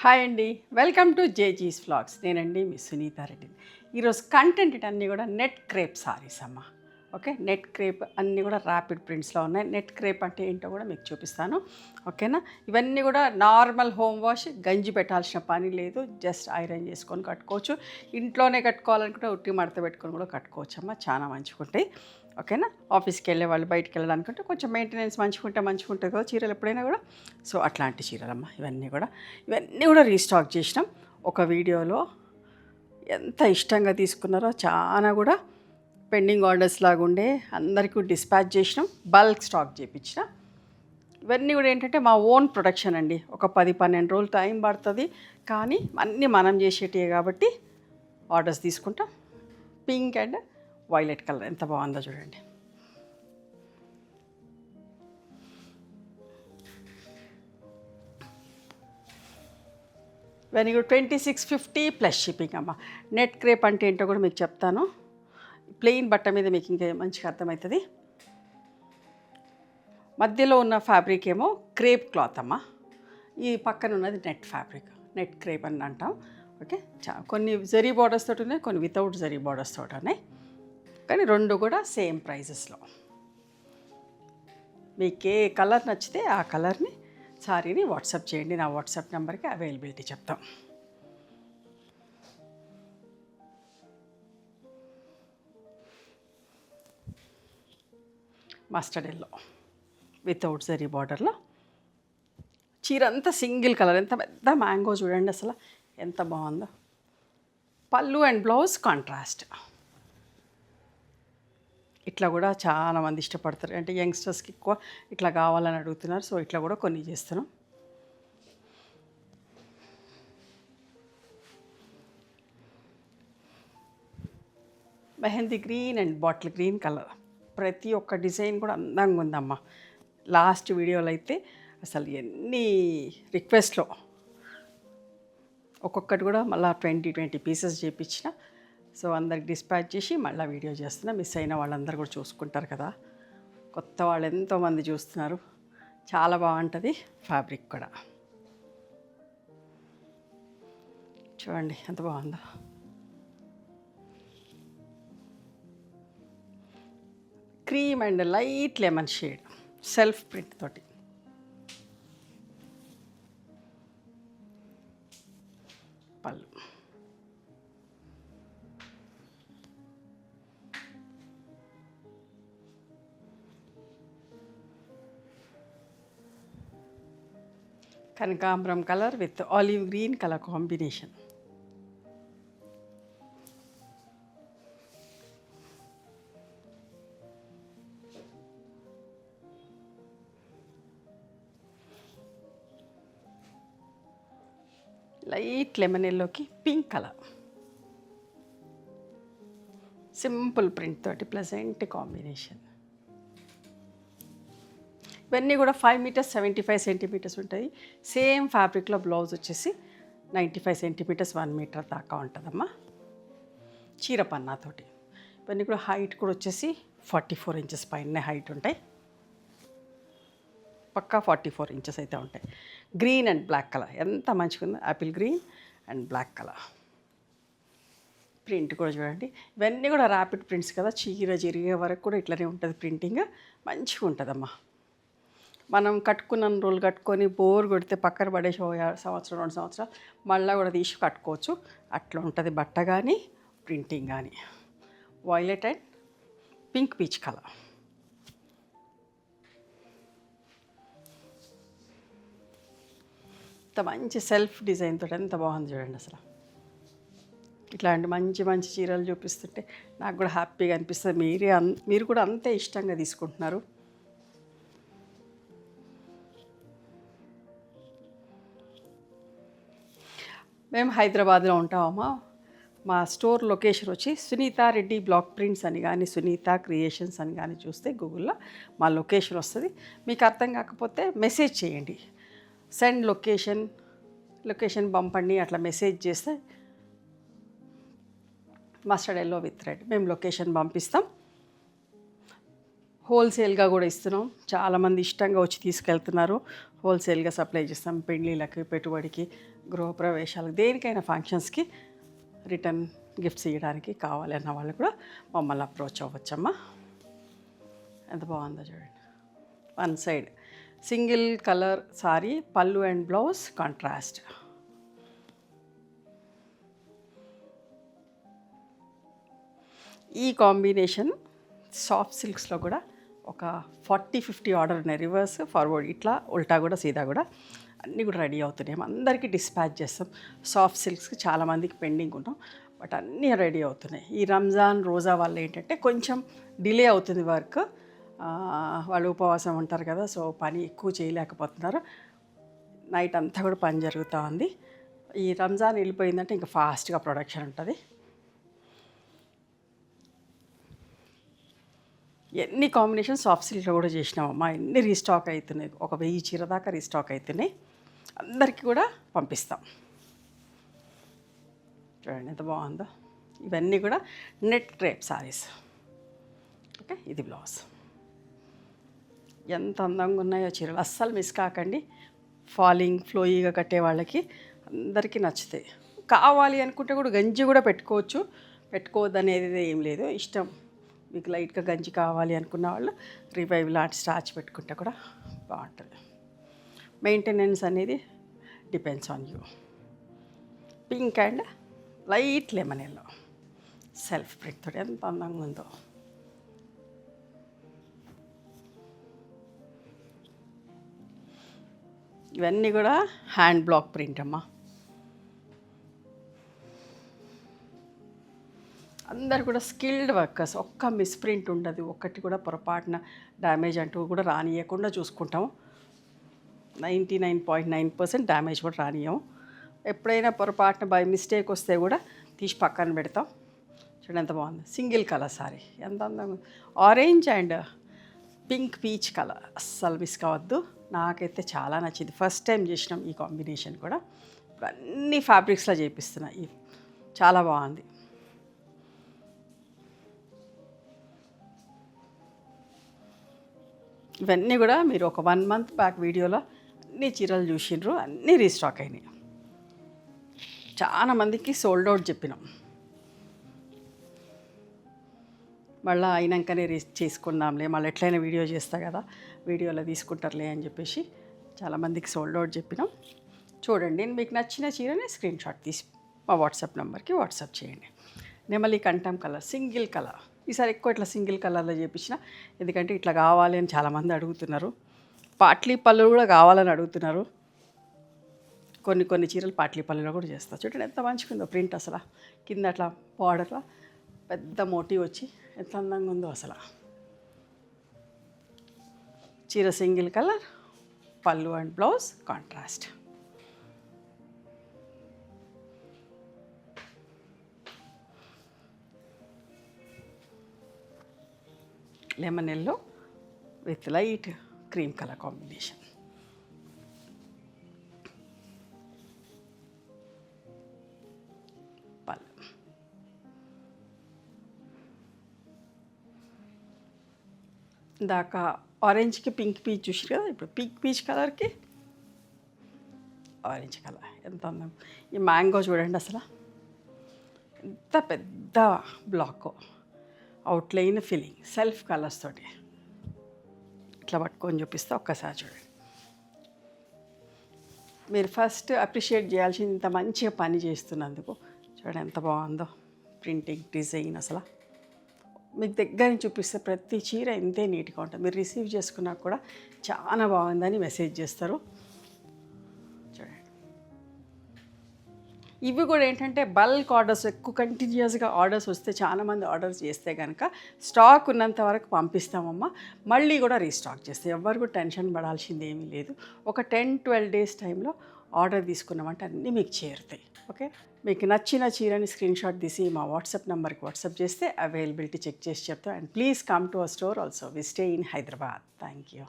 Hi అండి, welcome to జేజీస్ vlogs. నేనండి మీ సునీత రెడ్డి. ఈరోజు కంటెంట్ అన్నీ కూడా నెట్ క్రేప్ సారీస్ అమ్మ. ఓకే, నెట్ క్రేప్ అన్నీ కూడా ర్యాపిడ్ ప్రింట్స్లో ఉన్నాయి. నెట్ క్రేప్ అంటే ఏంటో కూడా మీకు చూపిస్తాను. ఓకేనా, ఇవన్నీ కూడా నార్మల్ హోమ్ వాష్, గంజి పెట్టాల్సిన పని లేదు. జస్ట్ ఐరన్ చేసుకొని కట్టుకోవచ్చు. ఇంట్లోనే కట్టుకోవాలనుకుంటే ఉట్టి మడత పెట్టుకొని కూడా కట్టుకోవచ్చు అమ్మ. చాలా మంచిగా ఉంటాయి. ఓకేనా, ఆఫీస్కి వెళ్ళే వాళ్ళు బయటికి వెళ్ళాలనుకుంటే కొంచెం మెయింటెనెన్స్ మంచిగా ఉంటుంది కదా చీరలు ఎప్పుడైనా కూడా. సో అట్లాంటి చీరలమ్మ ఇవన్నీ కూడా రీస్టాక్ చేసినాం. ఒక వీడియోలో ఎంత ఇష్టంగా తీసుకున్నారో, చాలా కూడా పెండింగ్ ఆర్డర్స్ లాగా ఉండే అందరికీ డిస్పాచ్ చేసినాం. బల్క్ స్టాక్ చేయించిన. ఇవన్నీ కూడా ఏంటంటే మా ఓన్ ప్రొడక్షన్ అండి. ఒక 10-12 రోజులు టైం పడుతుంది, కానీ అన్నీ మనం చేసేటివే కాబట్టి ఆర్డర్స్ తీసుకుంటాం. పింక్ అండ్ వైలెట్ కలర్ ఎంత బాగుందో చూడండి. ఇవన్నీ కూడా 2650 ప్లస్ షిప్పింగ్ అమ్మ. నెట్ క్రేప్ అంటే ఏంటో కూడా మీకు చెప్తాను. ప్లెయిన్ బట్ట మీద మీకు ఇంకా మంచిగా అర్థమవుతుంది. మధ్యలో ఉన్న ఫ్యాబ్రిక్ ఏమో క్రేప్ క్లాత్ అమ్మ. ఈ పక్కన ఉన్నది నెట్ ఫ్యాబ్రిక్, నెట్ క్రేప్ అని అంటాం. ఓకే, కొన్ని జరీ బార్డర్స్ తోటి ఉన్నాయి, కొన్ని వితౌట్ జరీ బార్డర్స్ తోటి ఉన్నాయి. కానీ రెండు కూడా సేమ్ ప్రైజెస్లో. మీకు ఏ కలర్ నచ్చితే ఆ కలర్ని సారీని వాట్సాప్ చేయండి. నా వాట్సాప్ నెంబర్కి అవైలబిలిటీ చెప్తాం. మస్టర్డ్ ఎల్లో వితౌట్ జరీ బార్డర్లో చీర అంతా సింగిల్ కలర్. ఎంత పెద్ద మ్యాంగో చూడండి, అసలు ఎంత బాగుందో. పళ్ళు అండ్ బ్లౌజ్ కాంట్రాస్ట్. ఇట్లా కూడా చాలామంది ఇష్టపడతారు, అంటే యంగ్స్టర్స్కి ఎక్కువ ఇట్లా కావాలని అడుగుతున్నారు. సో ఇట్లా కూడా కొన్ని చేస్తున్నాం. Mehndi green and bottle green colour. ప్రతి ఒక్క డిజైన్ కూడా అందంగా ఉందమ్మా. లాస్ట్ వీడియోలో అయితే అసలు ఎన్ని రిక్వెస్ట్లో ఒక్కొక్కటి కూడా మళ్ళీ 20 పీసెస్ చేయించిన. సో అందరికి డిస్పాచ్ చేసి మళ్ళీ వీడియో చేస్తున్నా. మిస్ అయిన వాళ్ళందరూ కూడా చూసుకుంటారు కదా. కొత్త వాళ్ళు ఎంతోమంది చూస్తున్నారు. చాలా బాగుంటుంది ఫ్యాబ్రిక్ కూడా. చూడండి ఎంత బాగుందో. Cream and light lemon shade self print తోటి. పళ్ళు కనకాంబరం colour with olive green colour combination. Light lemon ఎల్లోకి పింక్ కలర్. సింపుల్ ప్రింట్ తోటి ప్లెజెంట్ కాంబినేషన్. ఇవన్నీ కూడా 5 మీటర్స్ 75 సెంటీమీటర్స్ ఉంటాయి. సేమ్ ఫ్యాబ్రిక్లో బ్లౌజ్ వచ్చేసి 95 సెంటీమీటర్స్ 1 మీటర్ దాకా ఉంటుందమ్మా. చీర పన్నాతోటి. ఇవన్నీ కూడా హైట్ కూడా వచ్చేసి 44 ఇంచెస్ పైన హైట్ ఉంటాయి. పక్కా 44 ఇంచెస్ అయితే ఉంటాయి. గ్రీన్ అండ్ బ్లాక్ కలర్ ఎంత మంచిగా ఉందో. Apple green and black colour. Print కూడా చూడండి. ఇవన్నీ కూడా ర్యాపిడ్ ప్రింట్స్ కదా, చీర జరిగే వరకు కూడా ఇట్లనే ఉంటుంది ప్రింటింగ్. మంచిగా ఉంటుందమ్మా. మనం కట్టుకున్న రోజులు కట్టుకొని బోర్ కొడితే పక్కన పడేసి 1 సంవత్సరం 2 సంవత్సరాలు మళ్ళీ కూడా తీసి కట్టుకోవచ్చు. అట్లా ఉంటుంది బట్ట కానీ ప్రింటింగ్ కానీ. Violet and pink peach colour. ఇంత మంచి సెల్ఫ్ డిజైన్ తోటి ఎంత బాగుంది చూడండి అసలు. ఇట్లాంటి మంచి మంచి చీరలు చూపిస్తుంటే నాకు కూడా హ్యాపీగా అనిపిస్తుంది. మీరు కూడా అంతే ఇష్టంగా తీసుకుంటున్నారు. మేము హైదరాబాద్లో ఉంటామమ్మా. మా స్టోర్ లొకేషన్ వచ్చి సునీత రెడ్డి బ్లాక్ ప్రింట్స్ అని కానీ సునీత క్రియేషన్స్ అని కానీ చూస్తే గూగుల్లో మా లొకేషన్ వస్తుంది. మీకు అర్థం కాకపోతే మెసేజ్ చేయండి. సెండ్ లొకేషన్ పంపండి అట్లా మెసేజ్ చేస్తే మస్టర్డ్ ఎల్లో విత్ రెడ్ మేము లొకేషన్ పంపిస్తాం. హోల్సేల్గా కూడా ఇస్తున్నాం. చాలామంది ఇష్టంగా వచ్చి తీసుకెళ్తున్నారు. హోల్సేల్గా సప్లై చేస్తాం. పెళ్ళిళ్ళకి, పెట్టుబడికి, గృహప్రవేశాలకు, దేనికైనా ఫంక్షన్స్కి రిటర్న్ గిఫ్ట్స్ ఇవ్వడానికి కావాలి అన్న వాళ్ళు కూడా మమ్మల్ని అప్రోచ్ అవ్వచ్చమ్మా. ఎంత బాగుందో చూడండి. One side single colour sorry, పళ్ళు అండ్ బ్లౌజ్ కాంట్రాస్ట్. ఈ కాంబినేషన్ సాఫ్ట్ సిల్క్స్లో కూడా ఒక 40-50 ఆర్డర్ ఉన్నాయి. రివర్స్ ఫార్వర్డ్ ఇట్లా ఉల్టా కూడా సీదా కూడా అన్నీ కూడా రెడీ అవుతున్నాయి. అందరికీ డిస్పాచ్ చేస్తాం. సాఫ్ట్ సిల్క్స్కి చాలామందికి పెండింగ్ ఉంటాం, బట్ అన్నీ రెడీ అవుతున్నాయి. ఈ రంజాన్ రోజా వల్ల ఏంటంటే కొంచెం డిలే అవుతుంది వర్క్. వాళ్ళు ఉపవాసం ఉంటారు కదా, సో పని ఎక్కువ చేయలేకపోతున్నారు. నైట్ అంతా కూడా పని జరుగుతూ ఉంది. ఈ రంజాన్ వెళ్ళిపోయిందంటే ఇంకా ఫాస్ట్గా ప్రొడక్షన్ ఉంటుంది. ఎన్ని కాంబినేషన్ సాఫ్ట్ సిల్క్లో కూడా చేసినామమ్మా. ఎన్ని రీస్టాక్ అవుతున్నాయి, ఒక 1000 చీర దాకా రీస్టాక్ అవుతున్నాయి. అందరికీ కూడా పంపిస్తాం. చూడండి ఎంత బాగుందో. ఇవన్నీ కూడా నెట్ క్రేప్ సారీస్. ఓకే, ఇది బ్లౌజ్. ఎంత అందంగా ఉన్నాయో చీరలు, అస్సలు మిస్ కాకండి. ఫాలింగ్ ఫ్లోయిగా కట్టే వాళ్ళకి అందరికీ నచ్చుతాయి. కావాలి అనుకుంటే కూడా గంజి కూడా పెట్టుకోవచ్చు, పెట్టుకోవద్దు అనేది ఏం లేదు, ఇష్టం. మీకు లైట్గా గంజి కావాలి అనుకున్న వాళ్ళు రివైవ్ లాంటి స్టార్చ్ పెట్టుకుంటే కూడా బాగుంటుంది. మెయింటెనెన్స్ అనేది depends on you. Pink and light lemon yellow self print తోటి ఎంత అందంగా ఉందో. ఇవన్నీ కూడా హ్యాండ్ బ్లాక్ ప్రింట్ అమ్మా. అందరు కూడా స్కిల్డ్ వర్కర్స్. ఒక్క మిస్ప్రింట్ ఉండదు, ఒక్కటి కూడా పొరపాటున డ్యామేజ్ అంటూ కూడా రానియకుండా చూసుకుంటాము. 99.9% డ్యామేజ్ కూడా రానియము. ఎప్పుడైనా పొరపాటున బై మిస్టేక్ వస్తే కూడా తీసి పక్కన పెడతాం. చూడండి ఎంత బాగుంది. సింగిల్ కలర్ సారీ ఎంత అందంగా. Orange and pink peach colour అస్సలు మిస్ కావద్దు. నాకైతే చాలా నచ్చింది. ఫస్ట్ టైం చేసినాం ఈ కాంబినేషన్ కూడా. ఇప్పుడు అన్ని ఫ్యాబ్రిక్స్లో చేపిస్తున్నా. చాలా బాగుంది. ఇవన్నీ కూడా మీరు ఒక 1 మంత్ బ్యాక్ వీడియోలో అన్ని చీరలు చూసిండ్రు, అన్నీ రీస్టాక్ అయినాయి. చాలా మందికి సోల్డ్ అవుట్ చెప్పినాం. మళ్ళీ అయినాకనే చేసుకుందాంలే, మళ్ళీ ఎట్లయినా వీడియో చేస్తా కదా, వీడియోలో తీసుకుంటారులే అని చెప్పేసి చాలామందికి సోల్డ్ అవుట్ చెప్పినాం. చూడండి, మీకు నచ్చిన చీరని స్క్రీన్ షాట్ తీసి మా వాట్సాప్ నెంబర్కి వాట్సాప్ చేయండి. నెమలి కంఠం కలర్ సింగిల్ కలర్. ఈసారి ఎక్కువ ఇట్లా సింగిల్ కలర్లో చేపించిన, ఎందుకంటే ఇట్లా కావాలి అని చాలామంది అడుగుతున్నారు. పాట్లీ పళ్ళు కూడా కావాలని అడుగుతున్నారు. కొన్ని చీరలు పాట్లీ పళ్ళులో కూడా చేస్తా. చూడండి ఎంత మంచిగా ఉందో ప్రింట్. అసలు కింద అట్లా బార్డర్లో పెద్ద మోటివ్ వచ్చి ఎంత అందంగా ఉందో అసలు. చీర సింగిల్ కలర్, పళ్ళు and blouse contrast. Lemon yellow with light cream colour combination. పళ్ళు. ఇందాక ఆరెంజ్కి పింక్ పీచ్ చూసారు కదా, ఇప్పుడు పింక్ పీచ్ కలర్కి ఆరెంజ్ కలర్ ఎంత అందం. ఈ మ్యాంగో చూడండి అసలు ఎంత పెద్ద block, outline filling, self colours తోటి ఇట్లా పట్టుకొని చూపిస్తే ఒక్కసారి చూడండి. మీరు ఫస్ట్ అప్రిషియేట్ చేయాల్సింది ఇంత మంచిగా పని చేస్తున్నందుకు. చూడండి ఎంత బాగుందో ప్రింటింగ్ డిజైన్. అసలు మీకు దగ్గర నుంచి చూపిస్తే ప్రతి చీర ఇంతే నీట్గా ఉంటుంది. మీరు రిసీవ్ చేసుకున్నా కూడా చాలా బాగుందని మెసేజ్ చేస్తారు. చూడండి, ఇవి కూడా ఏంటంటే బల్క్ ఆర్డర్స్, ఎక్కువ కంటిన్యూస్గా ఆర్డర్స్ వస్తే, చాలామంది ఆర్డర్స్ చేస్తే కనుక స్టాక్ ఉన్నంత వరకు పంపిస్తామమ్మా. మళ్ళీ కూడా రీస్టాక్ చేస్తాం. ఎవరు కూడా టెన్షన్ పడాల్సింది ఏమీ లేదు. ఒక 10-12 డేస్ టైంలో ఆర్డర్ తీసుకున్నామంటే అన్నీ మీకు చేరుతాయి. ఓకే, మీకు నచ్చిన చీరని స్క్రీన్ షాట్ తీసి మా వాట్సాప్ నెంబర్కి వాట్సాప్ చేస్తే అవైలబిలిటీ చెక్ చేసి చెప్తాం. And please come to our store also. We stay in Hyderabad. Thank you.